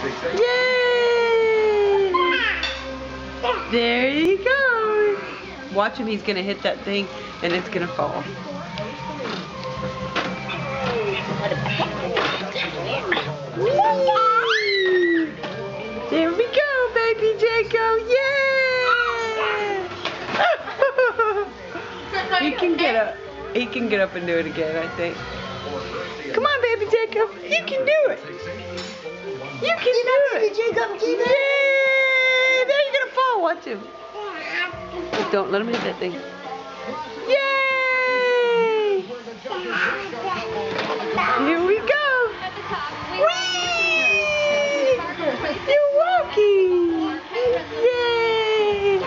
Yay! There he goes. Watch him, he's going to hit that thing and it's going to fall. Whee! There we go, baby Jacob. Yeah! He can get up. He can get up and do it again, I think. Come on, baby Jacob. You can do it. You can do it. Yay! There, you're going to fall. Watch him. But don't let him hit that thing. Yay! Here we go. Whee! You're walking. Yay!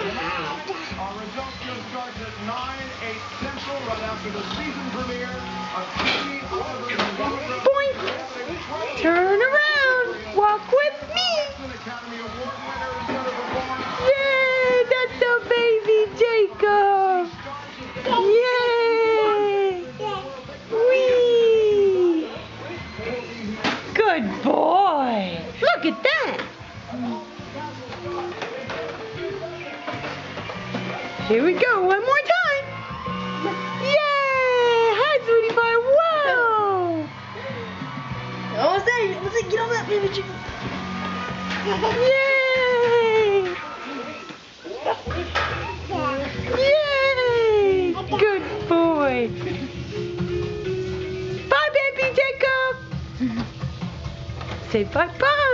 Our results just starts at 9/8 Central right after the season premiere of Jamie Oliver's Boink! Turn around. Walk with me. Academy Award winner and Jennifer Lawrence. Yay! That's the baby Jacob. Yay! Whee! Good boy. Look at that. Here we go. One more time. Yay! Hi, sweetie pie. Whoa! Almost there. Get over that baby chicken. Yay! Yay! Good boy. Bye, baby Jacob. Say bye-bye.